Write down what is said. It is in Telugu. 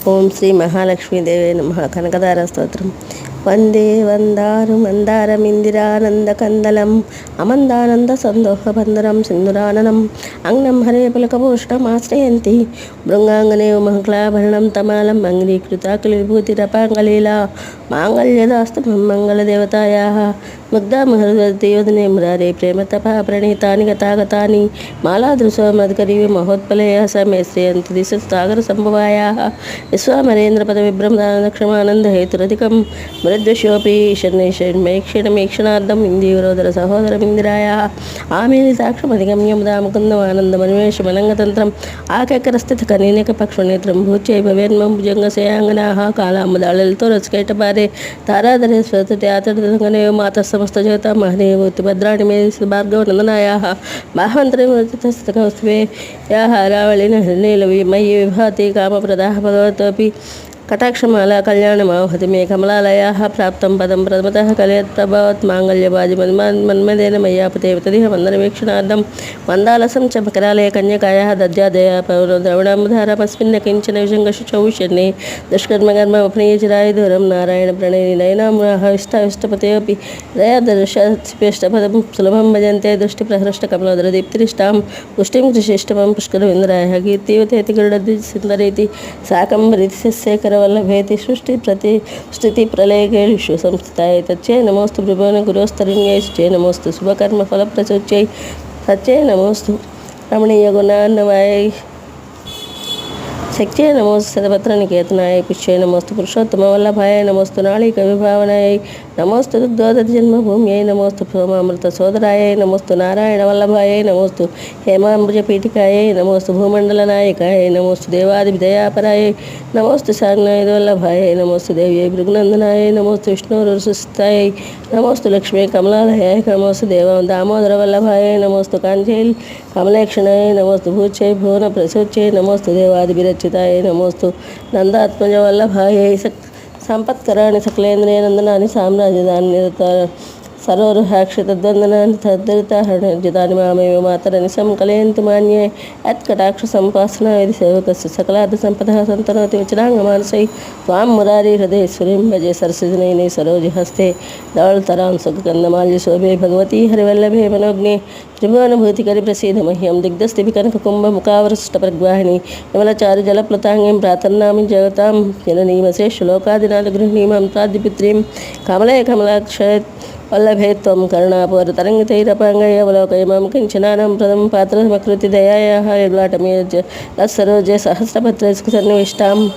ఓం శ్రీ మహాలక్ష్మీదేవి నమః. కనకదార స్తోత్రం. వందే వందారు మందారమిందిరానందకందలం అమందానంద సందోహబంధరం సింధురాననం అంగనం హరే పులకభూషణమాశ్రయంతి భృంగాంగనే మహక్లాభరణం తమాలం అంగీకృతాకిలిభూతిరపాంగలీలా మాంగళ్యదాస్తు మంగళదేవతాయాः ముగ్ధామహృదయోదనే మురారే ప్రేమతపా ప్రణీతాని గతాగతాని మాలాదృశమద్కరీ మహోత్పలయ సమే శ్రేయంతి దిశస్తాగర సంభవాయాः విశ్వామరేంద్రపదవిభ్రమదానక్షమానందహేతురధికం మృద్విషోపి శరణైషణమేక్షణమేక్షణార్థం ఇందీవరోదర సహోదరమిందిరాయాः ఆమేలితాక్షమధిగమ్య ముదా ముకుందమానందమన్వేషమనంగతంత్రం ఆకరస్థితకనేకపక్షనేత్రం భూచై భవేన్మం భుజంగశయాంగనాः కాళాముదాళలతో రచకైటపారే తారాధరే స్వతతే ఆతడంగనయో మాతः సమస్త జగత మహనీయమూర్తి భద్రాణి మే భార్గవనందనాయాः బాహ్వంతరమూర్తితస్తకౌస్తుభే యాः రావళిన నీలమయీ విభాతి కామప్రదాः భగవతోపి కటాక్షమాలా కళ్యాణమావహతి మే కమలాలయాः ప్రాప్తం పదం ప్రథమతః కలయత్ ప్రభావత్ మాంగళ్యబాజి మన్మదేన మయ్యాపతే తదిహ వందనవీక్షణార్థం మందాలసం చ మకరాలయ కన్యకాయాः దద్యాదయ ద్రవణాముధారమస్మిన్న కించన విషంగశుచౌష్యన్నే దుష్కర్మకర్మప్రియచిరాయ దూరం నారాయణ ప్రణయిని నయనామృహ విష్టపతేపి దయాదర్శపదం సులభం భజంతే దృష్టిప్రహృష్టకమలోదరదీప్తిరిష్టాం పుష్టిం కృషిష్టమం పుష్కరవింద్రాయ కీర్తివతేతి గరుడద్విసుందరేతి సాకంబరిశేఖర వల్లభేతి సృష్టి స్థితి ప్రళయకేషు సంస్థితాయ తచ్చే నమోస్తు భృభువన గురోస్తరుణ్యైశ్చే నమోస్తు శుభకర్మ ఫలప్రసూచ్యై సచ్చే నమోస్తు రమణీయ గుణాన్నవాయ శక్త్యై నమోస్తు సదపత్ర నికేతనాయ పుష్యై నమోస్తు పురుషోత్తమ వల్లభాయ నమోస్తు నాళిక విభావనాయ నమోస్తు దుగ్ధోదతి జన్మభూమ్యై నమోస్తు సోమామృత సోదరాయ నమోస్తు నారాయణ వల్లభాయ నమోస్తు హేమాంబుజపీఠికాయ నమోస్తు భూమండల నాయకాయ నమోస్తు దేవాదిదయాపరాయ నమోస్తు సాగ్నాయుధవల్లభాయ నమోస్తు దేవ్యై భృగునందనాయ నమోస్తు విష్ణురుసుస్థాయ నమోస్తు లక్ష్మీ కమలాలయాయ నమోస్తు దామోదర వల్లభాయ నమోస్తు కాంచైల్ కమలేక్షణాయ నమోస్తు భూచై భువన ప్రసూచ్యై నమోస్తు దేవాదిభిరచితాయ నమోస్తు నందాత్మజ వల్లభాయ సంపత్కరాణి సకలేంద్రియ నందనాన్ని సామ్రాజ్యదాన్ని సరోరుహాక్షితద్వందనాన్ని తద్దరితాహరణజితాని మామేవ మాతరని సంకలయంతు మాన్యే యత్కటాక్ష సంపాసన విధి సేవకస్య సకలార్థ సంపద సంతనోతి విచరాంగమానసై త్వాం మురారి హృదయేశ్వరీం భజే సరస్వతినయనే సరోజి హస్తే ధవళతరాం సుఖకందమాల్య శోభే భగవతీ హరివల్లభే మనోజ్ఞే త్రిభువనభూతికరి ప్రసీద మహ్యం దిగ్ధస్థిపి కనకకుంభ ముఖావృష్టపరిగ్వాహిని విమలచారి జలప్లతాంగీం ప్రాతర్నామి జగతాం జననీమశేషు లోకాదినాథ గృహణీమాం తాద్దిపుత్రీం కమలయ కమలాక్షయ వల్లభే త్వం కరుణాపూర తరంగితైరపాంగయవలోకయమాం కించనానం ప్రథమ పాత్రమకృతి దయాయాः యద్వాటమే లస్సరోజే సహస్రపత్రైస్కు సన్నివిష్టాం